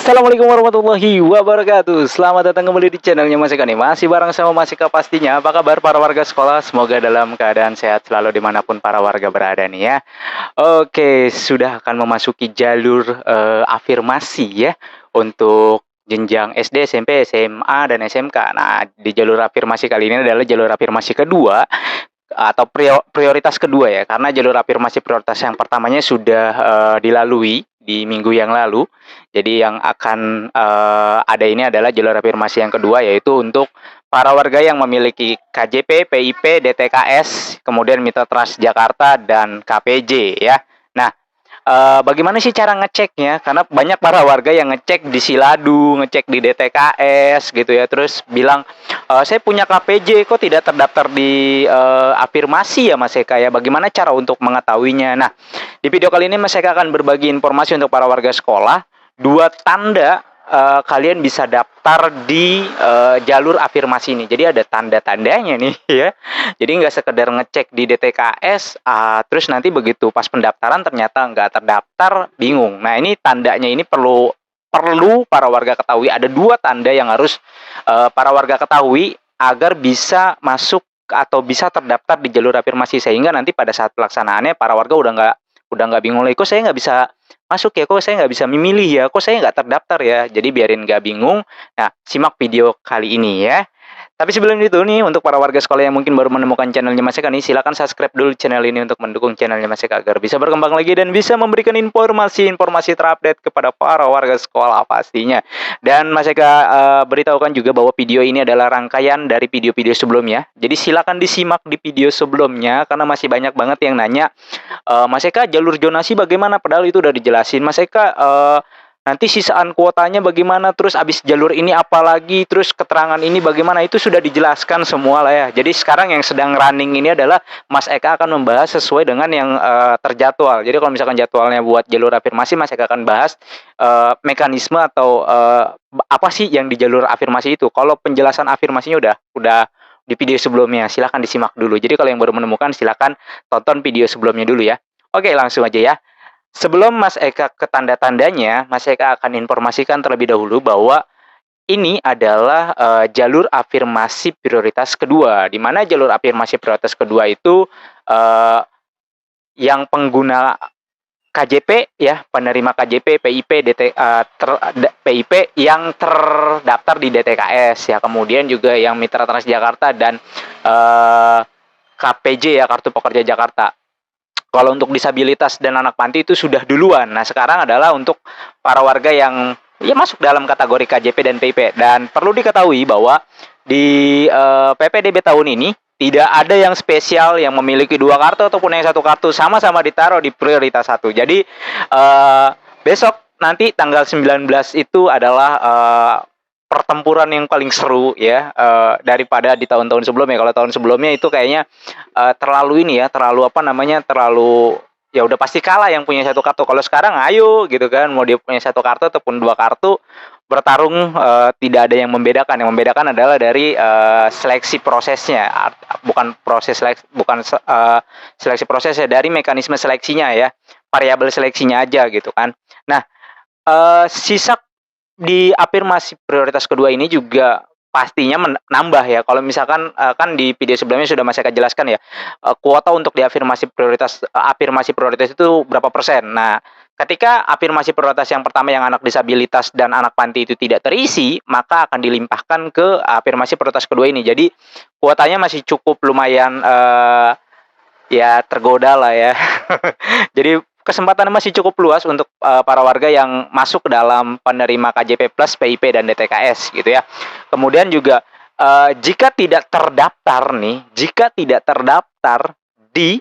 Assalamualaikum warahmatullahi wabarakatuh. Selamat datang kembali di channelnya Mas Eka nih. Masih bareng sama Mas Eka pastinya. Apa kabar para warga sekolah? Semoga dalam keadaan sehat selalu dimanapun para warga berada nih ya. Oke, sudah akan memasuki jalur afirmasi ya untuk jenjang SD, SMP, SMA, dan SMK. Nah, di jalur afirmasi kali ini adalah jalur afirmasi kedua atau prioritas kedua ya, karena jalur afirmasi prioritas yang pertamanya sudah dilalui di minggu yang lalu. Jadi yang akan ada ini adalah jalur afirmasi yang kedua, yaitu untuk para warga yang memiliki KJP, PIP, DTKS, kemudian Mitra Trans Jakarta dan KPJ ya. Nah, bagaimana sih cara ngeceknya? Karena banyak para warga yang ngecek di Siladu, ngecek di DTKS gitu ya, terus bilang, saya punya KPJ kok tidak terdaftar di afirmasi ya Mas Eka ya. Bagaimana cara untuk mengetahuinya? Nah, di video kali ini Mas Eka akan berbagi informasi untuk para warga sekolah, dua tanda kalian bisa daftar di jalur afirmasi ini. Jadi ada tanda-tandanya nih ya. Jadi nggak sekedar ngecek di DTKS, terus nanti begitu pas pendaftaran ternyata nggak terdaftar, bingung. Nah, ini tandanya ini perlu para warga ketahui. Ada dua tanda yang harus para warga ketahui agar bisa masuk atau bisa terdaftar di jalur afirmasi, sehingga nanti pada saat pelaksanaannya para warga udah nggak bingung lagi, kok saya nggak bisa masuk ya, kok saya nggak bisa memilih ya, kok saya nggak terdaftar ya. Jadi biarin nggak bingung. Nah, simak video kali ini ya. Tapi sebelum itu nih, untuk para warga sekolah yang mungkin baru menemukan channelnya Mas Eka nih, silakan subscribe dulu channel ini untuk mendukung channelnya Mas Eka agar bisa berkembang lagi dan bisa memberikan informasi-informasi terupdate kepada para warga sekolah pastinya. Dan Mas Eka beritahukan juga bahwa video ini adalah rangkaian dari video-video sebelumnya. Jadi silakan disimak di video sebelumnya karena masih banyak banget yang nanya, Mas Eka jalur zonasi bagaimana? Padahal itu udah dijelasin. Mas Eka nanti sisaan kuotanya bagaimana, terus abis jalur ini apa lagi, terus keterangan ini bagaimana, itu sudah dijelaskan semua lah ya. Jadi sekarang yang sedang running ini adalah Mas Eka akan membahas sesuai dengan yang terjadwal. Jadi kalau misalkan jadwalnya buat jalur afirmasi, Mas Eka akan bahas mekanisme atau apa sih yang di jalur afirmasi itu. Kalau penjelasan afirmasinya udah di video sebelumnya, silahkan disimak dulu. Jadi kalau yang baru menemukan, silahkan tonton video sebelumnya dulu ya. Oke, langsung aja ya. Sebelum Mas Eka ke tanda-tandanya, Mas Eka akan informasikan terlebih dahulu bahwa ini adalah jalur afirmasi prioritas kedua, di mana jalur afirmasi prioritas kedua itu yang pengguna KJP ya, penerima KJP, PIP, PIP yang terdaftar di DTKS ya, kemudian juga yang Mitra Trans Jakarta dan KPJ ya, Kartu Pekerja Jakarta. Kalau untuk disabilitas dan anak panti itu sudah duluan. Nah, sekarang adalah untuk para warga yang ya masuk dalam kategori KJP dan PIP. Dan perlu diketahui bahwa di PPDB tahun ini tidak ada yang spesial yang memiliki dua kartu ataupun yang satu kartu, sama-sama ditaruh di prioritas satu. Jadi besok nanti tanggal 19 itu adalah pertempuran yang paling seru ya, daripada di tahun-tahun sebelumnya. Kalau tahun sebelumnya itu kayaknya terlalu ini ya, terlalu apa namanya, terlalu ya udah pasti kalah yang punya satu kartu. Kalau sekarang ayo gitu kan, mau dia punya satu kartu ataupun dua kartu bertarung, tidak ada yang membedakan. Yang membedakan adalah dari seleksi prosesnya, bukan proses seleksi, bukan seleksi prosesnya, dari mekanisme seleksinya ya, variabel seleksinya aja gitu kan. Nah, sisa di afirmasi prioritas kedua ini juga pastinya menambah ya. Kalau misalkan kan di video sebelumnya sudah Mas Eka jelaskan ya, kuota untuk di afirmasi prioritas itu berapa persen. Nah, ketika afirmasi prioritas yang pertama yang anak disabilitas dan anak panti itu tidak terisi, maka akan dilimpahkan ke afirmasi prioritas kedua ini. Jadi kuotanya masih cukup lumayan ya tergoda lah ya. Jadi kesempatannya masih cukup luas untuk para warga yang masuk ke dalam penerima KJP Plus, PIP, dan DTKS gitu ya. Kemudian juga jika tidak terdaftar di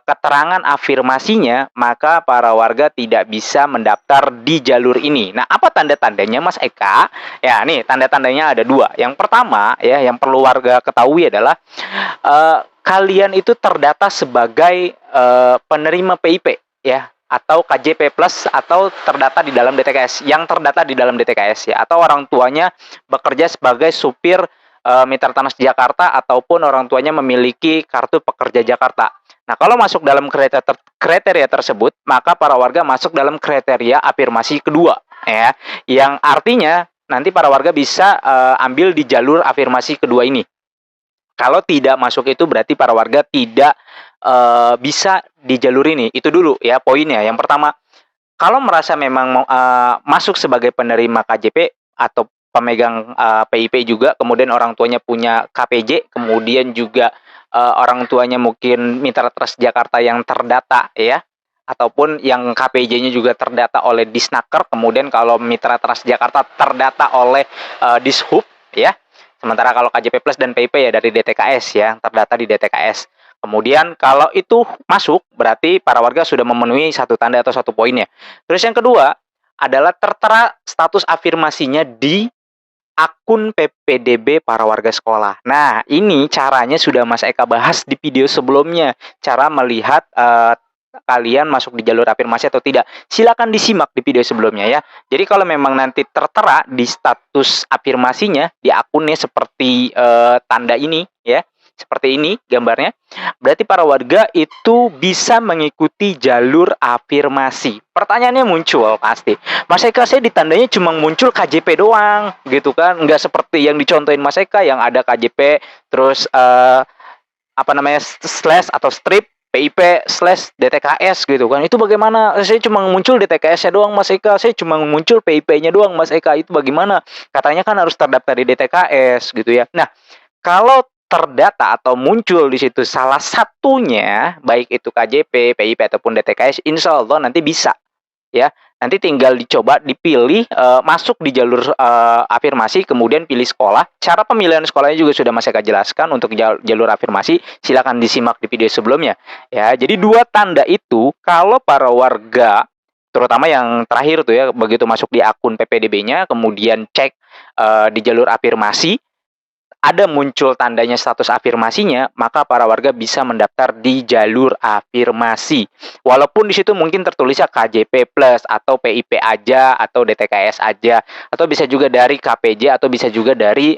keterangan afirmasinya, maka para warga tidak bisa mendaftar di jalur ini. Nah, apa tanda-tandanya Mas Eka? Ya, nih tanda-tandanya ada dua. Yang pertama ya, yang perlu warga ketahui adalah kalian itu terdata sebagai penerima PIP ya, atau KJP Plus, atau terdata di dalam DTKS, yang terdata di dalam DTKS ya, atau orang tuanya bekerja sebagai supir Mitra Trans Jakarta ataupun orang tuanya memiliki Kartu Pekerja Jakarta. Nah, kalau masuk dalam kriteria tersebut, maka para warga masuk dalam kriteria afirmasi kedua ya, yang artinya nanti para warga bisa ambil di jalur afirmasi kedua ini. Kalau tidak masuk itu berarti para warga tidak bisa di jalur ini. Itu dulu ya poinnya. Yang pertama, kalau merasa memang masuk sebagai penerima KJP atau pemegang PIP juga, kemudian orang tuanya punya KPJ, kemudian juga orang tuanya mungkin Mitra Trust Jakarta yang terdata ya, ataupun yang KPJ-nya juga terdata oleh Disnaker, kemudian kalau Mitra Trust Jakarta terdata oleh Dishub ya. Sementara kalau KJP Plus dan PIP ya dari DTKS ya, terdata di DTKS. Kemudian kalau itu masuk, berarti para warga sudah memenuhi satu tanda atau satu poinnya. Terus yang kedua adalah tertera status afirmasinya di akun PPDB para warga sekolah. Nah, ini caranya sudah Mas Eka bahas di video sebelumnya. Cara melihat kalian masuk di jalur afirmasi atau tidak. Silakan disimak di video sebelumnya ya. Jadi kalau memang nanti tertera di status afirmasinya di akunnya seperti tanda ini ya, seperti ini gambarnya, berarti para warga itu bisa mengikuti jalur afirmasi. Pertanyaannya muncul pasti, Mas Eka saya ditandanya cuma muncul KJP doang gitu kan, nggak seperti yang dicontohin Mas Eka yang ada KJP terus apa namanya slash atau strip PIP slash DTKS gitu kan. Itu bagaimana? Saya cuma muncul DTKS-nya doang Mas Eka. Saya cuma muncul PIP-nya doang Mas Eka. Itu bagaimana? Katanya kan harus terdaftar di DTKS gitu ya. Nah, kalau terdata atau muncul di situ salah satunya, baik itu KJP, PIP ataupun DTKS, insya Allah nanti bisa ya. Nanti tinggal dicoba dipilih masuk di jalur afirmasi, kemudian pilih sekolah. Cara pemilihan sekolahnya juga sudah Mas Eka jelaskan untuk jalur afirmasi. Silakan disimak di video sebelumnya. Ya, jadi dua tanda itu kalau para warga terutama yang terakhir tuh ya, begitu masuk di akun PPDB-nya, kemudian cek di jalur afirmasi, ada muncul tandanya status afirmasinya, maka para warga bisa mendaftar di jalur afirmasi. Walaupun di situ mungkin tertulisnya KJP Plus atau PIP aja atau DTKS aja, atau bisa juga dari KPJ atau bisa juga dari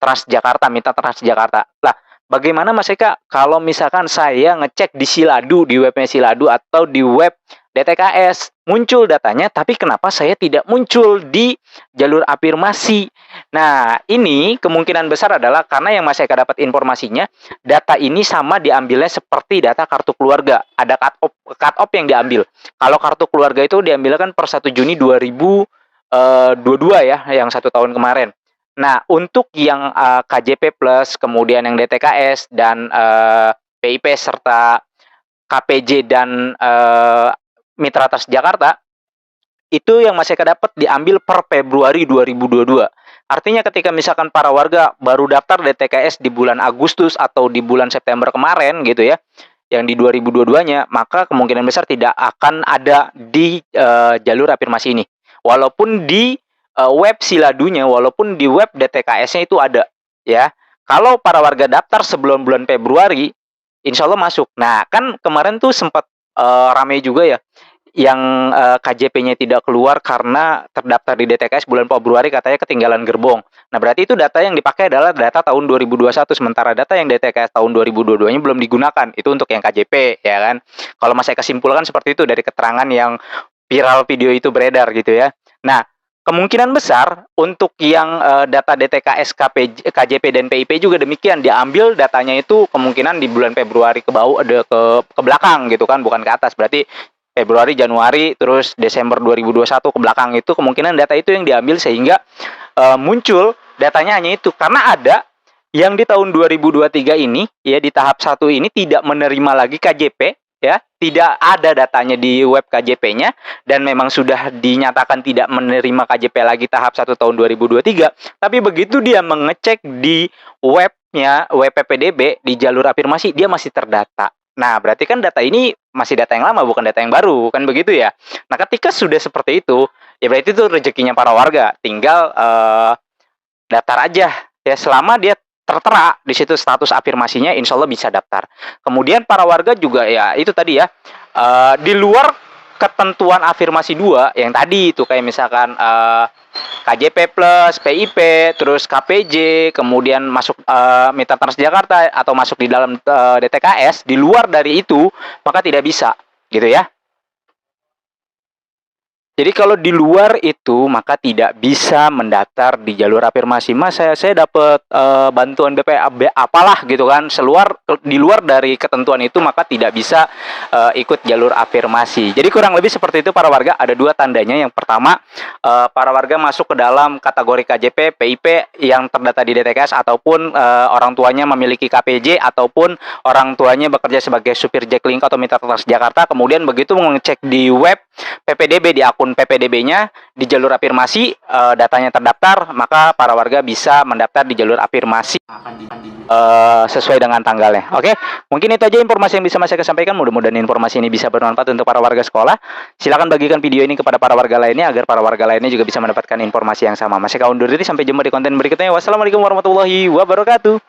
Transjakarta, minta Transjakarta. Lah, bagaimana Mas Eka kalau misalkan saya ngecek di Siladu, di webnya Siladu atau di web DTKS, muncul datanya, tapi kenapa saya tidak muncul di jalur afirmasi? Nah, ini kemungkinan besar adalah karena yang Mas Eka dapat informasinya, data ini sama diambilnya seperti data kartu keluarga. Ada cut off yang diambil. Kalau kartu keluarga itu diambilnya kan per 1 Juni 2022 ya, yang 1 tahun kemarin. Nah, untuk yang KJP Plus, kemudian yang DTKS dan PIP serta KPJ dan Mitra Trust Jakarta, itu yang Mas Eka dapat diambil per Februari 2022. Artinya ketika misalkan para warga baru daftar DTKS di bulan Agustus atau di bulan September kemarin gitu ya, yang di 2022-nya, maka kemungkinan besar tidak akan ada di jalur afirmasi ini. Walaupun di web Siladunya, walaupun di web DTKS-nya itu ada ya. Kalau para warga daftar sebelum bulan Februari, insya Allah masuk. Nah, kan kemarin tuh sempat ramai juga ya yang KJP-nya tidak keluar karena terdaftar di DTKS bulan Februari katanya ketinggalan gerbong. Nah, berarti itu data yang dipakai adalah data tahun 2021, sementara data yang DTKS tahun 2022-nya belum digunakan. Itu untuk yang KJP, ya kan? Kalau Mas Eka simpulkan seperti itu dari keterangan yang viral video itu beredar gitu ya. Nah, kemungkinan besar untuk yang data DTKS, KJP dan PIP juga demikian, diambil datanya itu kemungkinan di bulan Februari ke bawah, ke belakang gitu kan, bukan ke atas. Berarti Februari, Januari, terus Desember 2021 ke belakang, itu kemungkinan data itu yang diambil sehingga muncul datanya hanya itu. Karena ada yang di tahun 2023 ini ya, di tahap 1 ini tidak menerima lagi KJP ya, tidak ada datanya di web KJP-nya dan memang sudah dinyatakan tidak menerima KJP lagi tahap 1 tahun 2023, tapi begitu dia mengecek di webnya WPPDB di jalur afirmasi, dia masih terdata. Nah, berarti kan data ini masih data yang lama, bukan data yang baru, kan begitu ya. Nah, ketika sudah seperti itu, ya berarti itu rezekinya para warga, tinggal daftar aja ya, selama dia tertera di situ status afirmasinya, insya Allah bisa daftar. Kemudian para warga juga ya itu tadi ya, di luar ketentuan afirmasi 2 yang tadi itu kayak misalkan KJP Plus, PIP, terus KPJ, kemudian masuk Mitra Transjakarta atau masuk di dalam DTKS, di luar dari itu maka tidak bisa gitu ya. Jadi kalau di luar itu maka tidak bisa mendaftar di jalur afirmasi. Mas, saya dapat bantuan BPAB apalah gitu kan. Di luar dari ketentuan itu maka tidak bisa ikut jalur afirmasi. Jadi kurang lebih seperti itu para warga. Ada dua tandanya. Yang pertama, para warga masuk ke dalam kategori KJP, PIP yang terdata di DTKS, ataupun orang tuanya memiliki KPJ, ataupun orang tuanya bekerja sebagai supir Jaklingko atau Mitra Transjakarta. Kemudian begitu mengecek di web PPDB, di akun PPDB-nya di jalur afirmasi, datanya terdaftar, maka para warga bisa mendaftar di jalur afirmasi sesuai dengan tanggalnya. Oke, mungkin itu aja informasi yang bisa Mas Eka sampaikan. Mudah-mudahan informasi ini bisa bermanfaat untuk para warga sekolah. Silakan bagikan video ini kepada para warga lainnya agar para warga lainnya juga bisa mendapatkan informasi yang sama. Mas Eka undur diri, sampai jumpa di konten berikutnya. Wassalamualaikum warahmatullahi wabarakatuh.